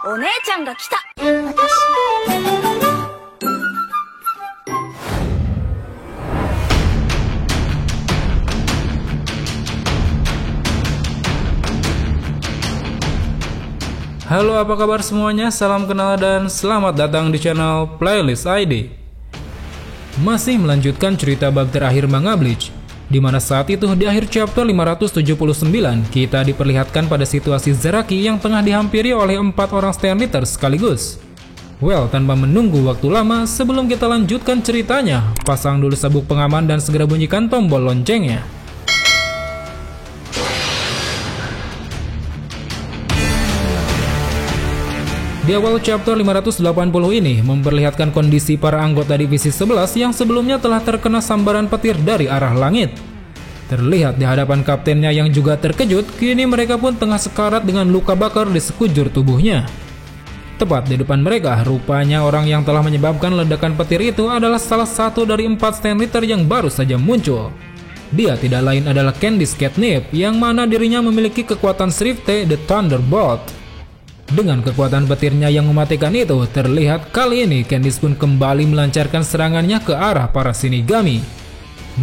お姉ちゃんが来た。Halo, apa kabar semuanya? Salam kenal dan selamat datang di channel Playlist ID. Masih melanjutkan cerita bab terakhir manga Bleach, di mana saat itu di akhir chapter 579 kita diperlihatkan pada situasi Zaraki yang tengah dihampiri oleh 4 orang stand leader sekaligus. Well, tanpa menunggu waktu lama, sebelum kita lanjutkan ceritanya, pasang dulu sabuk pengaman dan segera bunyikan tombol loncengnya. Di awal chapter 580 ini memperlihatkan kondisi para anggota divisi 11 yang sebelumnya telah terkena sambaran petir dari arah langit. Terlihat di hadapan kaptennya yang juga terkejut, kini mereka pun tengah sekarat dengan luka bakar di sekujur tubuhnya. Tepat di depan mereka, rupanya orang yang telah menyebabkan ledakan petir itu adalah salah satu dari 4 stand leader yang baru saja muncul. Dia tidak lain adalah Candice Catnip, yang mana dirinya memiliki kekuatan Srivte The Thunderbolt. Dengan kekuatan petirnya yang mematikan itu, terlihat kali ini Candice pun kembali melancarkan serangannya ke arah para Shinigami.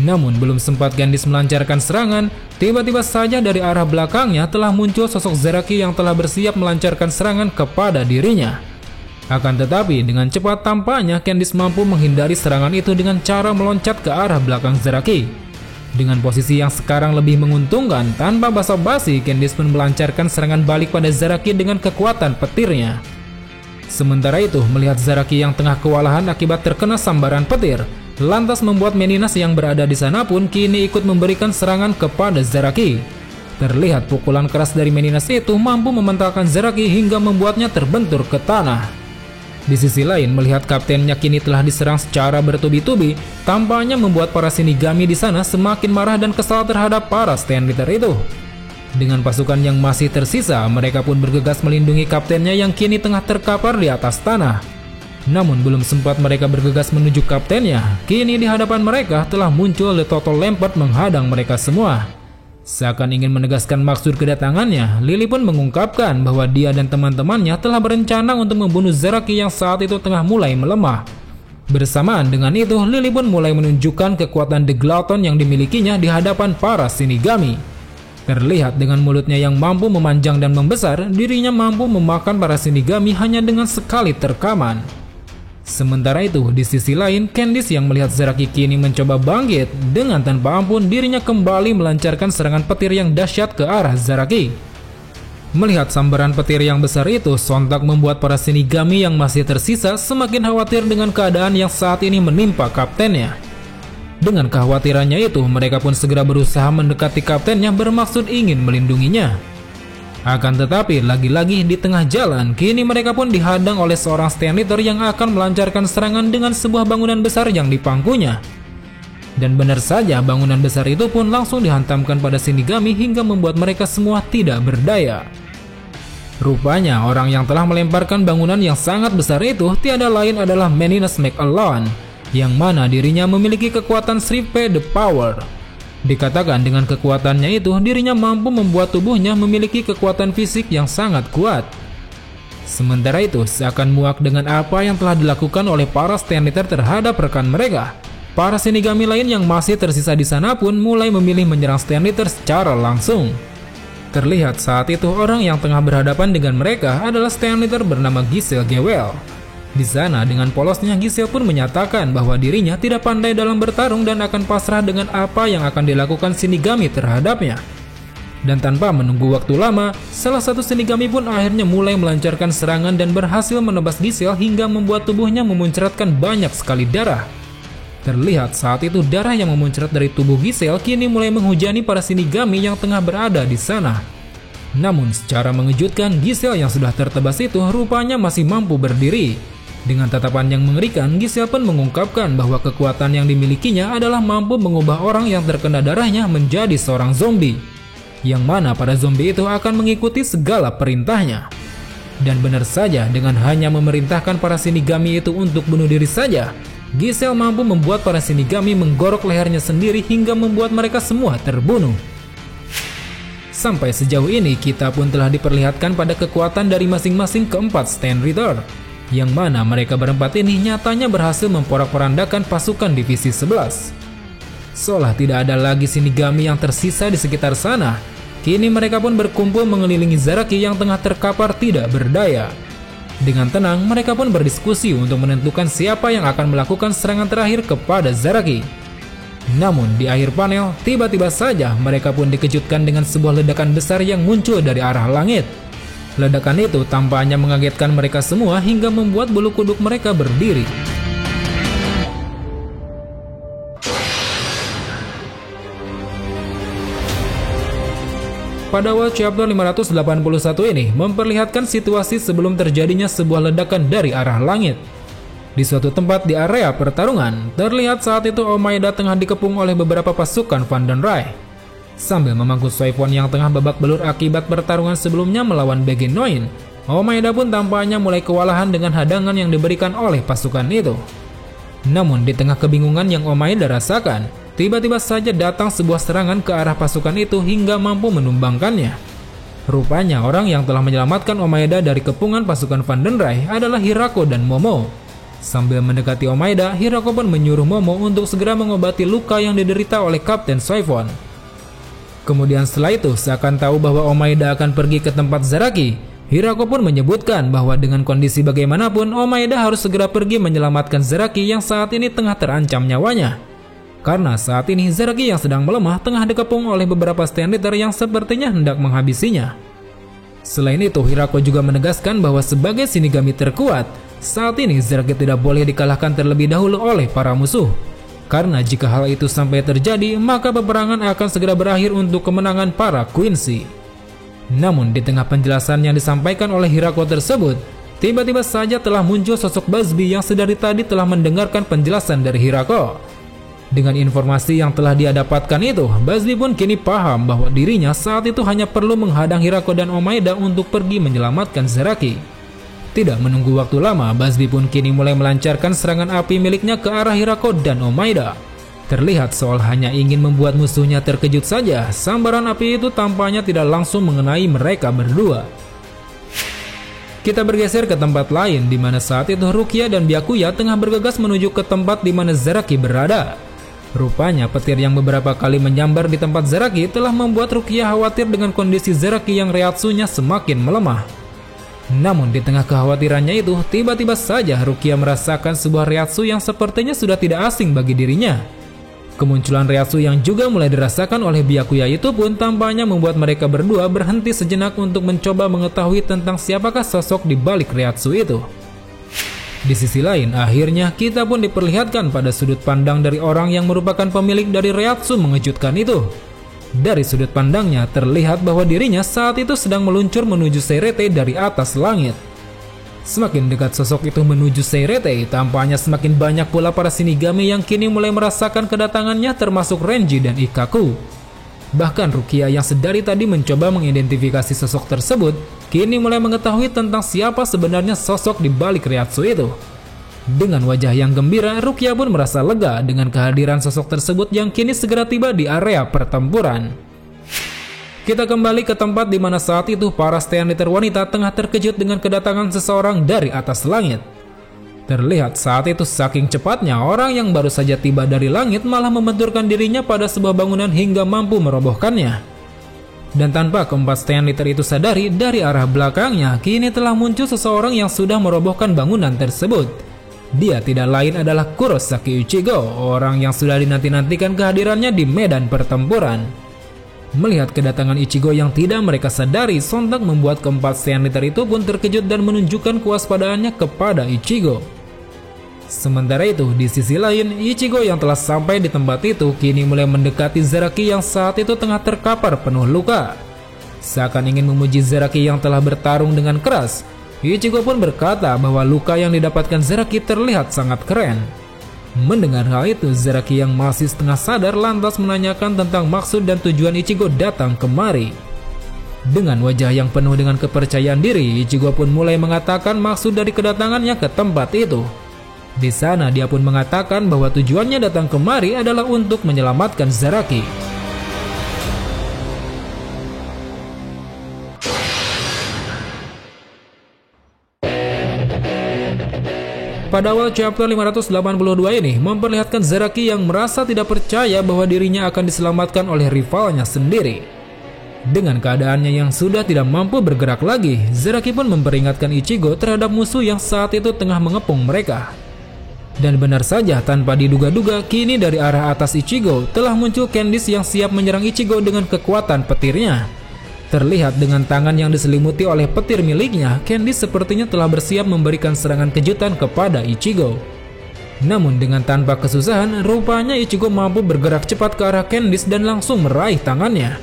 Namun belum sempat Candice melancarkan serangan, tiba-tiba saja dari arah belakangnya telah muncul sosok Zaraki yang telah bersiap melancarkan serangan kepada dirinya. Akan tetapi dengan cepat tampaknya Candice mampu menghindari serangan itu dengan cara meloncat ke arah belakang Zaraki. Dengan posisi yang sekarang lebih menguntungkan, tanpa basa-basi Candice pun melancarkan serangan balik pada Zaraki dengan kekuatan petirnya. Sementara itu, melihat Zaraki yang tengah kewalahan akibat terkena sambaran petir, lantas membuat Meninas yang berada di sana pun kini ikut memberikan serangan kepada Zaraki. Terlihat pukulan keras dari Meninas itu mampu mementalkan Zaraki hingga membuatnya terbentur ke tanah. Di sisi lain, melihat kaptennya kini telah diserang secara bertubi-tubi, tampaknya membuat para Shinigami di sana semakin marah dan kesal terhadap para stand leader itu. Dengan pasukan yang masih tersisa, mereka pun bergegas melindungi kaptennya yang kini tengah terkapar di atas tanah. Namun belum sempat mereka bergegas menuju kaptennya, kini di hadapan mereka telah muncul The Total Lampert menghadang mereka semua. Seakan ingin menegaskan maksud kedatangannya, Lily pun mengungkapkan bahwa dia dan teman-temannya telah berencana untuk membunuh Zaraki yang saat itu tengah mulai melemah. Bersamaan dengan itu, Lily pun mulai menunjukkan kekuatan The Glutton yang dimilikinya di hadapan para Shinigami. Terlihat dengan mulutnya yang mampu memanjang dan membesar, dirinya mampu memakan para Shinigami hanya dengan sekali terkaman. Sementara itu, di sisi lain, Candice yang melihat Zaraki kini mencoba bangkit, dengan tanpa ampun dirinya kembali melancarkan serangan petir yang dahsyat ke arah Zaraki. Melihat sambaran petir yang besar itu, sontak membuat para Shinigami yang masih tersisa semakin khawatir dengan keadaan yang saat ini menimpa kaptennya. Dengan kekhawatirannya itu, mereka pun segera berusaha mendekati kaptennya bermaksud ingin melindunginya. Akan tetapi, lagi-lagi di tengah jalan, kini mereka pun dihadang oleh seorang stand leader yang akan melancarkan serangan dengan sebuah bangunan besar yang dipangkunya. Dan benar saja, bangunan besar itu pun langsung dihantamkan pada Shinigami hingga membuat mereka semua tidak berdaya. Rupanya, orang yang telah melemparkan bangunan yang sangat besar itu tiada lain adalah Meninas McAlone, yang mana dirinya memiliki kekuatan Srivte The Power. Dikatakan dengan kekuatannya itu, dirinya mampu membuat tubuhnya memiliki kekuatan fisik yang sangat kuat. Sementara itu, seakan muak dengan apa yang telah dilakukan oleh para stand leader terhadap rekan mereka, para Shinigami lain yang masih tersisa di sana pun mulai memilih menyerang stand leader secara langsung. Terlihat saat itu orang yang tengah berhadapan dengan mereka adalah stand leader bernama Giselle Gewell. Di sana dengan polosnya Giselle pun menyatakan bahwa dirinya tidak pandai dalam bertarung dan akan pasrah dengan apa yang akan dilakukan Shinigami terhadapnya. Dan tanpa menunggu waktu lama, salah satu Shinigami pun akhirnya mulai melancarkan serangan dan berhasil menebas Giselle hingga membuat tubuhnya memuncratkan banyak sekali darah. Terlihat saat itu darah yang memuncrat dari tubuh Giselle kini mulai menghujani para Shinigami yang tengah berada di sana. Namun secara mengejutkan, Giselle yang sudah tertebas itu rupanya masih mampu berdiri. Dengan tatapan yang mengerikan, Giselle pun mengungkapkan bahwa kekuatan yang dimilikinya adalah mampu mengubah orang yang terkena darahnya menjadi seorang zombie, yang mana para zombie itu akan mengikuti segala perintahnya. Dan benar saja, dengan hanya memerintahkan para Shinigami itu untuk bunuh diri saja, Giselle mampu membuat para Shinigami menggorok lehernya sendiri hingga membuat mereka semua terbunuh. Sampai sejauh ini kita pun telah diperlihatkan pada kekuatan dari masing-masing keempat Stand Ritter, yang mana mereka berempat ini nyatanya berhasil memporak-porandakan pasukan divisi 11. Seolah tidak ada lagi Shinigami yang tersisa di sekitar sana, kini mereka pun berkumpul mengelilingi Zaraki yang tengah terkapar tidak berdaya. Dengan tenang mereka pun berdiskusi untuk menentukan siapa yang akan melakukan serangan terakhir kepada Zaraki. Namun di akhir panel, tiba-tiba saja mereka pun dikejutkan dengan sebuah ledakan besar yang muncul dari arah langit. Ledakan itu tampaknya mengagetkan mereka semua hingga membuat bulu kuduk mereka berdiri. Pada awal chapter 581 ini memperlihatkan situasi sebelum terjadinya sebuah ledakan dari arah langit. Di suatu tempat di area pertarungan, terlihat saat itu Omaeda tengah dikepung oleh beberapa pasukan Vandenrai. Sambil memangku Soifon yang tengah babak belur akibat pertarungan sebelumnya melawan Begin Noin, Omaeda pun tampaknya mulai kewalahan dengan hadangan yang diberikan oleh pasukan itu. Namun di tengah kebingungan yang Omaeda rasakan, tiba-tiba saja datang sebuah serangan ke arah pasukan itu hingga mampu menumbangkannya. Rupanya orang yang telah menyelamatkan Omaeda dari kepungan pasukan Vandenrai adalah Hirako dan Momo. Sambil mendekati Omaeda, Hirako pun menyuruh Momo untuk segera mengobati luka yang diderita oleh Kapten Soifon. Kemudian setelah itu, seakan tahu bahwa Omaeda akan pergi ke tempat Zaraki, Hirako pun menyebutkan bahwa dengan kondisi bagaimanapun, Omaeda harus segera pergi menyelamatkan Zaraki yang saat ini tengah terancam nyawanya. Karena saat ini Zaraki yang sedang melemah tengah dikepung oleh beberapa Stand Ritter yang sepertinya hendak menghabisinya. Selain itu, Hirako juga menegaskan bahwa sebagai Shinigami terkuat, saat ini Zaraki tidak boleh dikalahkan terlebih dahulu oleh para musuh. Karena jika hal itu sampai terjadi, maka peperangan akan segera berakhir untuk kemenangan para Quincy. Namun di tengah penjelasan yang disampaikan oleh Hirako tersebut, tiba-tiba saja telah muncul sosok Busby yang sedari tadi telah mendengarkan penjelasan dari Hirako. Dengan informasi yang telah dia dapatkan itu, Busby pun kini paham bahwa dirinya saat itu hanya perlu menghadang Hirako dan Omaeda untuk pergi menyelamatkan Zaraki. Tidak menunggu waktu lama, Busby pun kini mulai melancarkan serangan api miliknya ke arah Hirako dan Omaeda. Terlihat seolah hanya ingin membuat musuhnya terkejut saja, sambaran api itu tampaknya tidak langsung mengenai mereka berdua. Kita bergeser ke tempat lain di mana saat itu Rukia dan Byakuya tengah bergegas menuju ke tempat di mana Zaraki berada. Rupanya petir yang beberapa kali menyambar di tempat Zaraki telah membuat Rukia khawatir dengan kondisi Zaraki yang reatsunya semakin melemah. Namun di tengah kekhawatirannya itu, tiba-tiba saja Rukia merasakan sebuah reatsu yang sepertinya sudah tidak asing bagi dirinya. Kemunculan reatsu yang juga mulai dirasakan oleh Byakuya itu pun tampaknya membuat mereka berdua berhenti sejenak untuk mencoba mengetahui tentang siapakah sosok di balik reatsu itu. Di sisi lain, akhirnya kita pun diperlihatkan pada sudut pandang dari orang yang merupakan pemilik dari reatsu mengejutkan itu. Dari sudut pandangnya terlihat bahwa dirinya saat itu sedang meluncur menuju Seirete dari atas langit. Semakin dekat sosok itu menuju Seirete, tampaknya semakin banyak pula para Shinigami yang kini mulai merasakan kedatangannya termasuk Renji dan Ikkaku. Bahkan Rukia yang sedari tadi mencoba mengidentifikasi sosok tersebut, kini mulai mengetahui tentang siapa sebenarnya sosok di balik reatsu itu. Dengan wajah yang gembira, Rukia pun merasa lega dengan kehadiran sosok tersebut yang kini segera tiba di area pertempuran. Kita kembali ke tempat di mana saat itu para Stand Ritter wanita tengah terkejut dengan kedatangan seseorang dari atas langit. Terlihat saat itu saking cepatnya orang yang baru saja tiba dari langit malah membenturkan dirinya pada sebuah bangunan hingga mampu merobohkannya. Dan tanpa keempat Stand Ritter itu sadari, dari arah belakangnya kini telah muncul seseorang yang sudah merobohkan bangunan tersebut. Dia tidak lain adalah Kurosaki Ichigo, orang yang sudah dinanti-nantikan kehadirannya di medan pertempuran. Melihat kedatangan Ichigo yang tidak mereka sadari, sontak membuat keempat Stand Ritter itu pun terkejut dan menunjukkan kewaspadaannya kepada Ichigo. Sementara itu, di sisi lain, Ichigo yang telah sampai di tempat itu kini mulai mendekati Zaraki yang saat itu tengah terkapar penuh luka. Seakan ingin memuji Zaraki yang telah bertarung dengan keras, Ichigo pun berkata bahwa luka yang didapatkan Zaraki terlihat sangat keren. Mendengar hal itu, Zaraki yang masih setengah sadar lantas menanyakan tentang maksud dan tujuan Ichigo datang kemari. Dengan wajah yang penuh dengan kepercayaan diri, Ichigo pun mulai mengatakan maksud dari kedatangannya ke tempat itu. Di sana dia pun mengatakan bahwa tujuannya datang kemari adalah untuk menyelamatkan Zaraki. pada awal chapter 582 ini memperlihatkan Zaraki yang merasa tidak percaya bahwa dirinya akan diselamatkan oleh rivalnya sendiri. Dengan keadaannya yang sudah tidak mampu bergerak lagi, Zaraki pun memperingatkan Ichigo terhadap musuh yang saat itu tengah mengepung mereka. Dan benar saja, tanpa diduga-duga, kini dari arah atas Ichigo telah muncul Candice yang siap menyerang Ichigo dengan kekuatan petirnya. Terlihat dengan tangan yang diselimuti oleh petir miliknya, Candice sepertinya telah bersiap memberikan serangan kejutan kepada Ichigo. Namun dengan tanpa kesusahan, rupanya Ichigo mampu bergerak cepat ke arah Candice dan langsung meraih tangannya.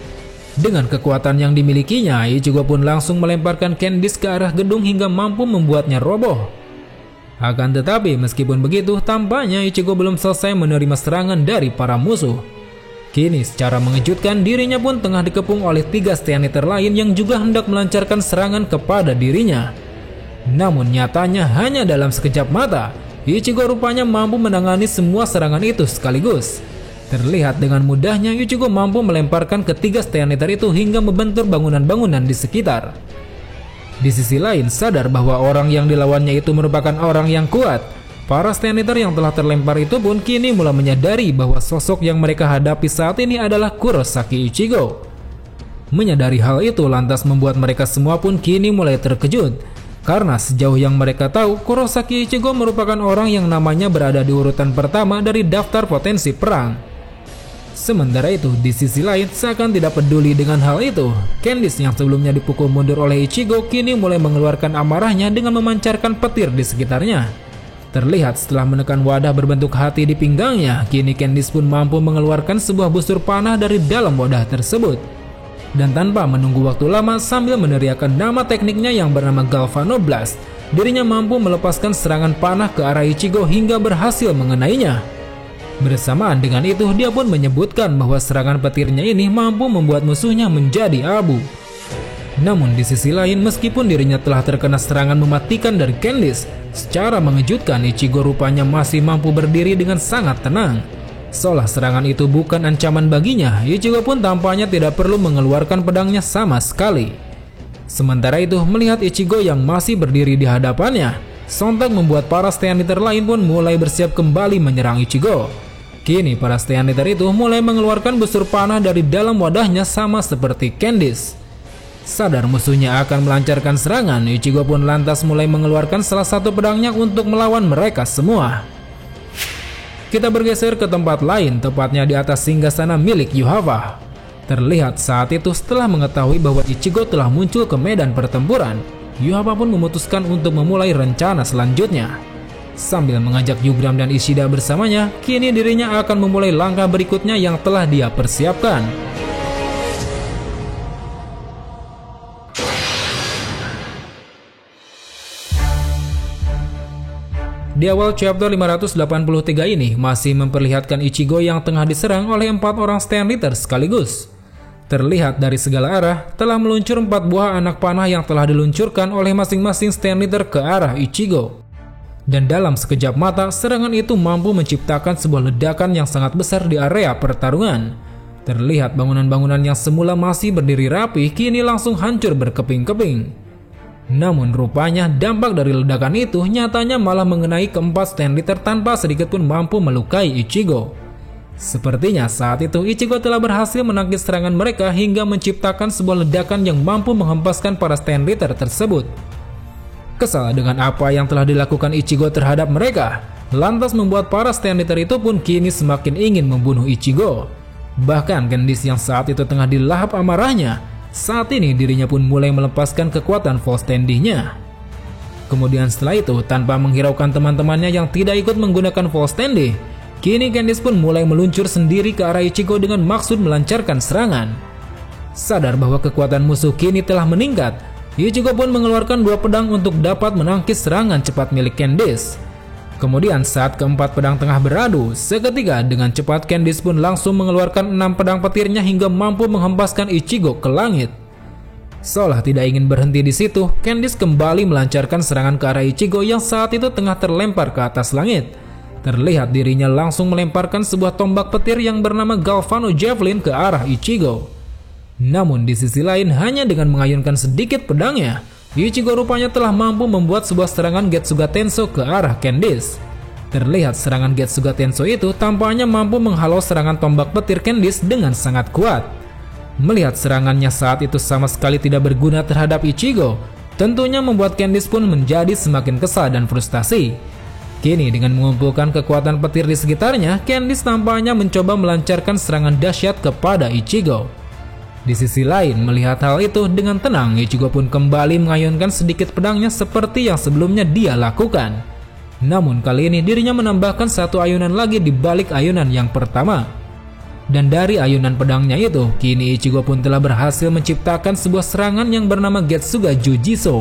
Dengan kekuatan yang dimilikinya, Ichigo pun langsung melemparkan Candice ke arah gedung hingga mampu membuatnya roboh. Akan tetapi meskipun begitu, tampaknya Ichigo belum selesai menerima serangan dari para musuh. Kini secara mengejutkan, dirinya pun tengah dikepung oleh 3 Stand Eater lain yang juga hendak melancarkan serangan kepada dirinya. Namun nyatanya hanya dalam sekejap mata, Ichigo rupanya mampu menangani semua serangan itu sekaligus. Terlihat dengan mudahnya Ichigo mampu melemparkan ketiga Stand Eater itu hingga membentur bangunan-bangunan di sekitar. Di sisi lain, sadar bahwa orang yang dilawannya itu merupakan orang yang kuat, para Stand Eater yang telah terlempar itu pun kini mulai menyadari bahwa sosok yang mereka hadapi saat ini adalah Kurosaki Ichigo. Menyadari hal itu lantas membuat mereka semua pun kini mulai terkejut, karena sejauh yang mereka tahu, Kurosaki Ichigo merupakan orang yang namanya berada di urutan pertama dari daftar potensi perang. Sementara itu, di sisi lain, seakan tidak peduli dengan hal itu, Candice yang sebelumnya dipukul mundur oleh Ichigo kini mulai mengeluarkan amarahnya dengan memancarkan petir di sekitarnya. Terlihat setelah menekan wadah berbentuk hati di pinggangnya, kini Candice pun mampu mengeluarkan sebuah busur panah dari dalam wadah tersebut. Dan tanpa menunggu waktu lama, sambil meneriakkan nama tekniknya yang bernama Galvano Blast, dirinya mampu melepaskan serangan panah ke arah Ichigo hingga berhasil mengenainya. Bersamaan dengan itu, dia pun menyebutkan bahwa serangan petirnya ini mampu membuat musuhnya menjadi abu. Namun di sisi lain, meskipun dirinya telah terkena serangan mematikan dari Candice, secara mengejutkan Ichigo rupanya masih mampu berdiri dengan sangat tenang. Seolah serangan itu bukan ancaman baginya, Ichigo pun tampaknya tidak perlu mengeluarkan pedangnya sama sekali. Sementara itu, melihat Ichigo yang masih berdiri di hadapannya, sontak membuat para Stand Eater lain pun mulai bersiap kembali menyerang Ichigo. Kini para Stand Eater itu mulai mengeluarkan busur panah dari dalam wadahnya sama seperti Candice. Sadar musuhnya akan melancarkan serangan, Ichigo pun lantas mulai mengeluarkan salah satu pedangnya untuk melawan mereka semua. Kita bergeser ke tempat lain, tepatnya di atas singgasana milik Yuhava. Terlihat saat itu setelah mengetahui bahwa Ichigo telah muncul ke medan pertempuran, Yuhava pun memutuskan untuk memulai rencana selanjutnya. Sambil mengajak Yugram dan Ishida bersamanya, kini dirinya akan memulai langkah berikutnya yang telah dia persiapkan. Di awal chapter 583 ini masih memperlihatkan Ichigo yang tengah diserang oleh 4 orang Stand Eater sekaligus. Terlihat dari segala arah telah meluncur 4 buah anak panah yang telah diluncurkan oleh masing-masing Stand Eater ke arah Ichigo. Dan dalam sekejap mata, serangan itu mampu menciptakan sebuah ledakan yang sangat besar di area pertarungan. Terlihat bangunan-bangunan yang semula masih berdiri rapi kini langsung hancur berkeping-keping. Namun rupanya dampak dari ledakan itu nyatanya malah mengenai keempat Stand Eater tanpa sedikit pun mampu melukai Ichigo. Sepertinya saat itu Ichigo telah berhasil menangkis serangan mereka hingga menciptakan sebuah ledakan yang mampu menghempaskan para Stand Eater tersebut. Kesal dengan apa yang telah dilakukan Ichigo terhadap mereka, lantas membuat para Stand Eater itu pun kini semakin ingin membunuh Ichigo. Bahkan Candice yang saat itu tengah dilahap amarahnya, saat ini dirinya pun mulai melepaskan kekuatan Full Standing-nya. Kemudian setelah itu, tanpa menghiraukan teman-temannya yang tidak ikut menggunakan Full Standing, kini Candice pun mulai meluncur sendiri ke arah Ichigo dengan maksud melancarkan serangan. Sadar bahwa kekuatan musuh kini telah meningkat, Ichigo pun mengeluarkan 2 pedang untuk dapat menangkis serangan cepat milik Candice. Kemudian saat keempat pedang tengah beradu, seketika dengan cepat Candice pun langsung mengeluarkan 6 pedang petirnya hingga mampu menghempaskan Ichigo ke langit. Seolah tidak ingin berhenti di situ, Candice kembali melancarkan serangan ke arah Ichigo yang saat itu tengah terlempar ke atas langit. Terlihat dirinya langsung melemparkan sebuah tombak petir yang bernama Galvano Javelin ke arah Ichigo. Namun di sisi lain, hanya dengan mengayunkan sedikit pedangnya, Ichigo rupanya telah mampu membuat sebuah serangan Getsuga Tenso ke arah Candice. Terlihat serangan Getsuga Tenso itu tampaknya mampu menghalau serangan tombak petir Candice dengan sangat kuat. Melihat serangannya saat itu sama sekali tidak berguna terhadap Ichigo, tentunya membuat Candice pun menjadi semakin kesal dan frustasi. Kini dengan mengumpulkan kekuatan petir di sekitarnya, Candice tampaknya mencoba melancarkan serangan dahsyat kepada Ichigo. Di sisi lain, melihat hal itu dengan tenang, Ichigo pun kembali mengayunkan sedikit pedangnya seperti yang sebelumnya dia lakukan. Namun kali ini dirinya menambahkan satu ayunan lagi di balik ayunan yang pertama. Dan dari ayunan pedangnya itu, kini Ichigo pun telah berhasil menciptakan sebuah serangan yang bernama Getsuga Jujitsu.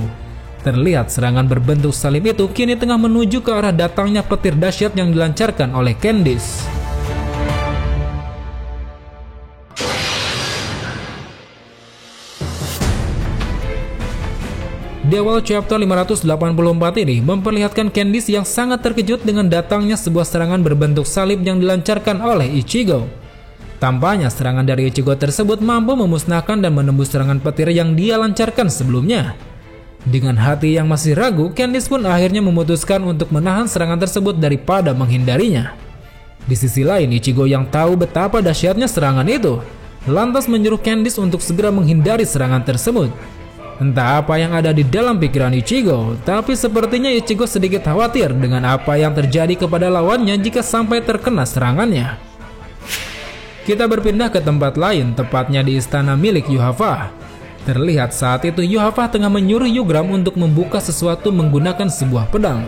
Terlihat serangan berbentuk salib itu kini tengah menuju ke arah datangnya petir dahsyat yang dilancarkan oleh Candice. Di awal chapter 584 ini memperlihatkan Candice yang sangat terkejut dengan datangnya sebuah serangan berbentuk salib yang dilancarkan oleh Ichigo. Tampaknya serangan dari Ichigo tersebut mampu memusnahkan dan menembus serangan petir yang dia lancarkan sebelumnya. Dengan hati yang masih ragu, Candice pun akhirnya memutuskan untuk menahan serangan tersebut daripada menghindarinya. Di sisi lain, Ichigo yang tahu betapa dahsyatnya serangan itu, lantas menyuruh Candice untuk segera menghindari serangan tersebut. Entah apa yang ada di dalam pikiran Ichigo, tapi sepertinya Ichigo sedikit khawatir dengan apa yang terjadi kepada lawannya jika sampai terkena serangannya. Kita berpindah ke tempat lain, tepatnya di istana milik Yuhava. Terlihat saat itu Yuhava tengah menyuruh Yugram untuk membuka sesuatu menggunakan sebuah pedang.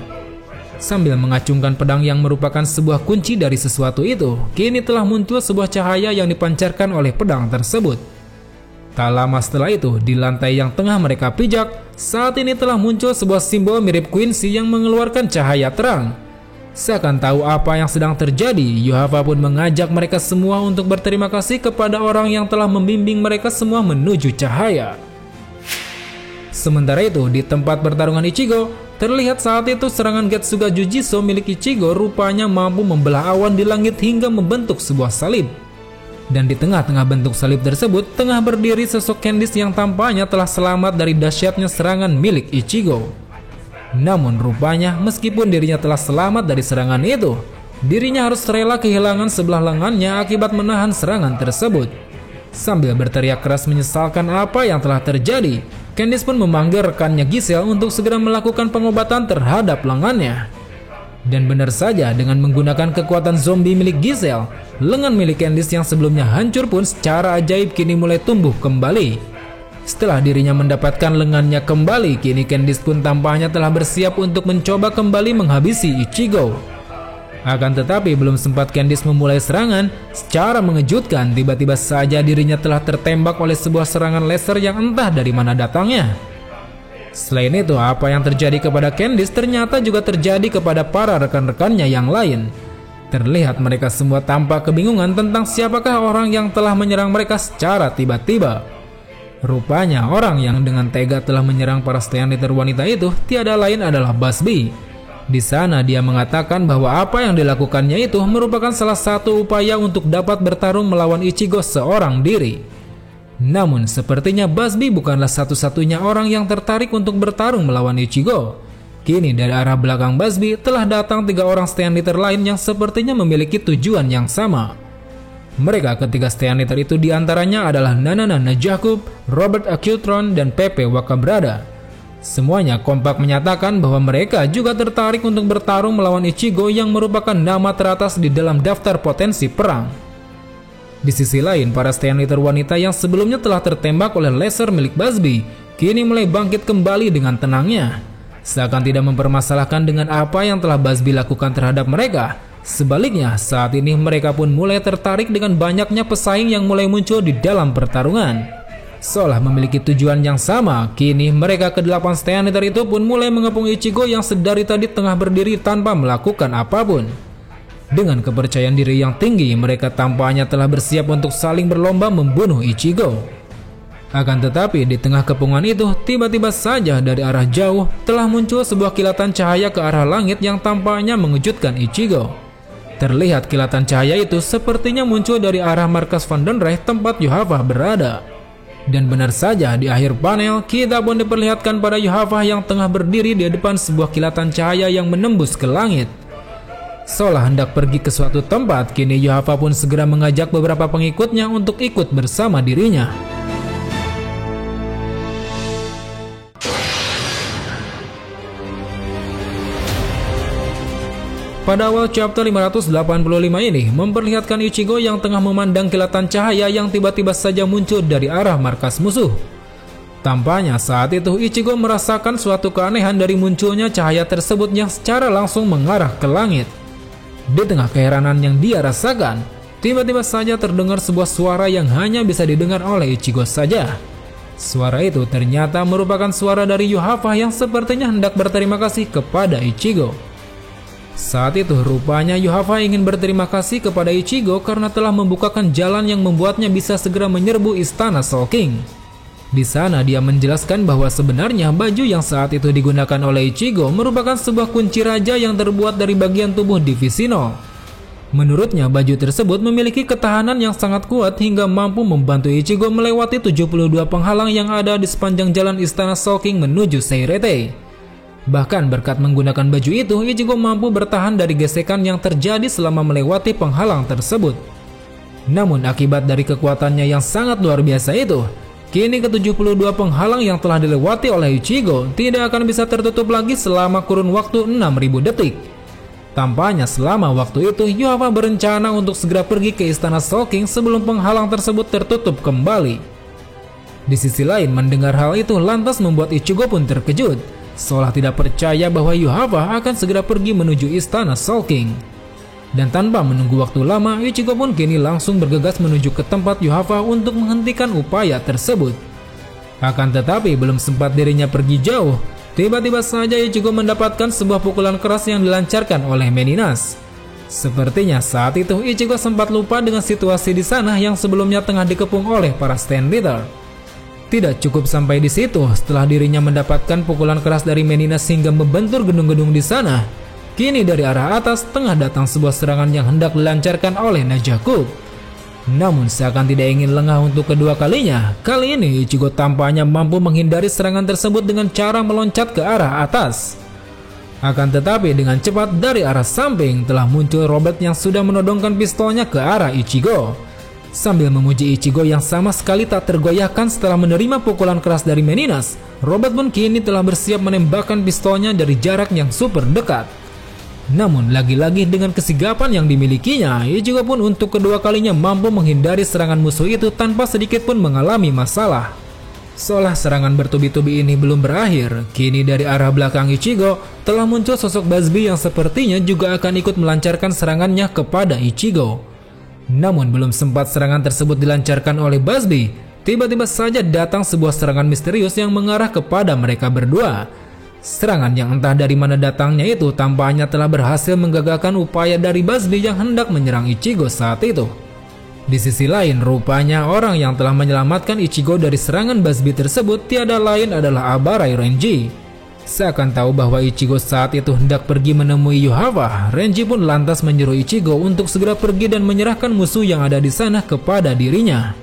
Sambil mengacungkan pedang yang merupakan sebuah kunci dari sesuatu itu, kini telah muncul sebuah cahaya yang dipancarkan oleh pedang tersebut. Tak lama setelah itu, di lantai yang tengah mereka pijak, saat ini telah muncul sebuah simbol mirip Quincy yang mengeluarkan cahaya terang. Seakan tahu apa yang sedang terjadi, Yuhava pun mengajak mereka semua untuk berterima kasih kepada orang yang telah membimbing mereka semua menuju cahaya. Sementara itu, di tempat pertarungan Ichigo, terlihat saat itu serangan Getsuga Jujitsu milik Ichigo rupanya mampu membelah awan di langit hingga membentuk sebuah salib. Dan di tengah-tengah bentuk salib tersebut tengah berdiri sosok Candice yang tampaknya telah selamat dari dahsyatnya serangan milik Ichigo. Namun rupanya meskipun dirinya telah selamat dari serangan itu, dirinya harus rela kehilangan sebelah lengannya akibat menahan serangan tersebut. Sambil berteriak keras menyesalkan apa yang telah terjadi, Candice pun memanggil rekannya Giselle untuk segera melakukan pengobatan terhadap lengannya. Dan benar saja, dengan menggunakan kekuatan zombie milik Giselle, lengan milik Candice yang sebelumnya hancur pun secara ajaib kini mulai tumbuh kembali. Setelah dirinya mendapatkan lengannya kembali, kini Candice pun tampaknya telah bersiap untuk mencoba kembali menghabisi Ichigo. Akan tetapi belum sempat Candice memulai serangan, secara mengejutkan tiba-tiba saja dirinya telah tertembak oleh sebuah serangan laser yang entah dari mana datangnya. Selain itu, apa yang terjadi kepada Candice ternyata juga terjadi kepada para rekan-rekannya yang lain. Terlihat mereka semua tampak kebingungan tentang siapakah orang yang telah menyerang mereka secara tiba-tiba. Rupanya orang yang dengan tega telah menyerang para stand leader wanita itu tiada lain adalah Busby. Di sana dia mengatakan bahwa apa yang dilakukannya itu merupakan salah satu upaya untuk dapat bertarung melawan Ichigo seorang diri. Namun sepertinya Busby bukanlah satu-satunya orang yang tertarik untuk bertarung melawan Ichigo. Kini dari arah belakang Busby telah datang 3 orang stand leader lain yang sepertinya memiliki tujuan yang sama. Mereka ketiga stand leader itu diantaranya adalah Nanana Jakub, Robert Acutron, dan Pepe Wakabrada. Semuanya kompak menyatakan bahwa mereka juga tertarik untuk bertarung melawan Ichigo yang merupakan nama teratas di dalam daftar potensi perang. Di sisi lain, para stand leader wanita yang sebelumnya telah tertembak oleh laser milik Busby kini mulai bangkit kembali dengan tenangnya. Seakan tidak mempermasalahkan dengan apa yang telah Busby lakukan terhadap mereka. Sebaliknya, saat ini mereka pun mulai tertarik dengan banyaknya pesaing yang mulai muncul di dalam pertarungan. Seolah memiliki tujuan yang sama, kini mereka ke-8 stand leader itu pun mulai mengepung Ichigo yang sedari tadi tengah berdiri tanpa melakukan apapun. Dengan kepercayaan diri yang tinggi, mereka tampaknya telah bersiap untuk saling berlomba membunuh Ichigo. Akan tetapi di tengah kepungan itu, tiba-tiba saja dari arah jauh telah muncul sebuah kilatan cahaya ke arah langit yang tampaknya mengejutkan Ichigo. Terlihat kilatan cahaya itu sepertinya muncul dari arah markas Vandenreich tempat Yuhava berada. Dan benar saja, di akhir panel kita pun diperlihatkan pada Yuhafah yang tengah berdiri di depan sebuah kilatan cahaya yang menembus ke langit. Seolah hendak pergi ke suatu tempat, kini Yuhafah pun segera mengajak beberapa pengikutnya untuk ikut bersama dirinya. Pada awal chapter 585 ini memperlihatkan Ichigo yang tengah memandang kilatan cahaya yang tiba-tiba saja muncul dari arah markas musuh. Tampaknya saat itu Ichigo merasakan suatu keanehan dari munculnya cahaya tersebut yang secara langsung mengarah ke langit. Di tengah keheranan yang dia rasakan, tiba-tiba saja terdengar sebuah suara yang hanya bisa didengar oleh Ichigo saja. Suara itu ternyata merupakan suara dari Yuhafah yang sepertinya hendak berterima kasih kepada Ichigo. Saat itu rupanya Yuhafah ingin berterima kasih kepada Ichigo karena telah membukakan jalan yang membuatnya bisa segera menyerbu istana Soul King. Di sana dia menjelaskan bahwa sebenarnya baju yang saat itu digunakan oleh Ichigo merupakan sebuah kunci raja yang terbuat dari bagian tubuh divisi 0. Menurutnya baju tersebut memiliki ketahanan yang sangat kuat hingga mampu membantu Ichigo melewati 72 penghalang yang ada di sepanjang jalan istana Soul King menuju Seirete. Bahkan berkat menggunakan baju itu, Ichigo mampu bertahan dari gesekan yang terjadi selama melewati penghalang tersebut. Namun akibat dari kekuatannya yang sangat luar biasa itu, kini ke-72 penghalang yang telah dilewati oleh Ichigo tidak akan bisa tertutup lagi selama kurun waktu 6000 detik. Tampaknya selama waktu itu, Yuhafah berencana untuk segera pergi ke istana Soul King sebelum penghalang tersebut tertutup kembali. Di sisi lain, mendengar hal itu lantas membuat Ichigo pun terkejut, seolah tidak percaya bahwa Yuhafah akan segera pergi menuju istana Soul King. Dan tanpa menunggu waktu lama, Ichigo pun kini langsung bergegas menuju ke tempat Yuhafah untuk menghentikan upaya tersebut. Akan tetapi belum sempat dirinya pergi jauh, tiba-tiba saja Ichigo mendapatkan sebuah pukulan keras yang dilancarkan oleh Meninas. Sepertinya saat itu Ichigo sempat lupa dengan situasi di sana yang sebelumnya tengah dikepung oleh para Stand Leader. Tidak cukup sampai di situ, setelah dirinya mendapatkan pukulan keras dari Meninas hingga membentur gedung-gedung di sana, kini dari arah atas tengah datang sebuah serangan yang hendak dilancarkan oleh Najakub. Namun seakan tidak ingin lengah untuk kedua kalinya, kali ini Ichigo tampaknya mampu menghindari serangan tersebut dengan cara meloncat ke arah atas. Akan tetapi dengan cepat dari arah samping telah muncul Robert yang sudah menodongkan pistolnya ke arah Ichigo. Sambil memuji Ichigo yang sama sekali tak tergoyahkan setelah menerima pukulan keras dari Meninas, Robert pun kini telah bersiap menembakkan pistolnya dari jarak yang super dekat. Namun lagi-lagi dengan kesigapan yang dimilikinya, Ichigo pun untuk kedua kalinya mampu menghindari serangan musuh itu tanpa sedikit pun mengalami masalah. Seolah serangan bertubi-tubi ini belum berakhir, kini dari arah belakang Ichigo telah muncul sosok Busby yang sepertinya juga akan ikut melancarkan serangannya kepada Ichigo. Namun belum sempat serangan tersebut dilancarkan oleh Busby, tiba-tiba saja datang sebuah serangan misterius yang mengarah kepada mereka berdua. Serangan yang entah dari mana datangnya itu tampaknya telah berhasil menggagalkan upaya dari Busby yang hendak menyerang Ichigo saat itu. Di sisi lain, rupanya orang yang telah menyelamatkan Ichigo dari serangan Busby tersebut tiada lain adalah Abarai Renji. Seakan tahu bahwa Ichigo saat itu hendak pergi menemui Yuhafah, Renji pun lantas menyuruh Ichigo untuk segera pergi dan menyerahkan musuh yang ada di sana kepada dirinya.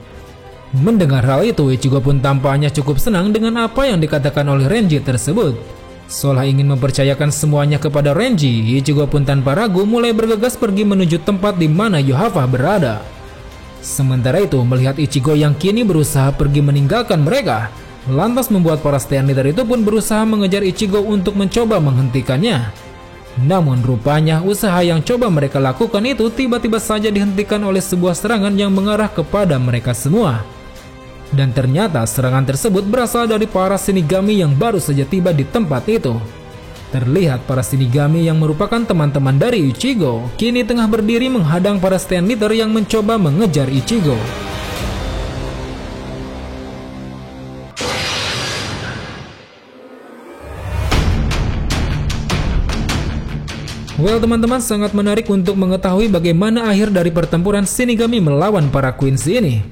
Mendengar hal itu, Ichigo pun tampaknya cukup senang dengan apa yang dikatakan oleh Renji tersebut. Seolah ingin mempercayakan semuanya kepada Renji, Ichigo pun tanpa ragu mulai bergegas pergi menuju tempat di mana Yuhafah berada. Sementara itu, melihat Ichigo yang kini berusaha pergi meninggalkan mereka, lantas membuat para Stand Leader itu pun berusaha mengejar Ichigo untuk mencoba menghentikannya. Namun rupanya usaha yang coba mereka lakukan itu tiba-tiba saja dihentikan oleh sebuah serangan yang mengarah kepada mereka semua. Dan ternyata serangan tersebut berasal dari para Shinigami yang baru saja tiba di tempat itu. Terlihat para Shinigami yang merupakan teman-teman dari Ichigo kini tengah berdiri menghadang para Stand Leader yang mencoba mengejar Ichigo. Well teman-teman, sangat menarik untuk mengetahui bagaimana akhir dari pertempuran Shinigami melawan para Queens ini.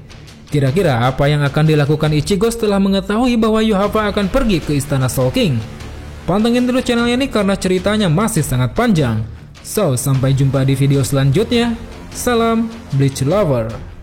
Kira-kira apa yang akan dilakukan Ichigo setelah mengetahui bahwa Yuhafah akan pergi ke istana Soul King? Pantengin dulu channel ini karena ceritanya masih sangat panjang. So, sampai jumpa di video selanjutnya. Salam Bleach Lover.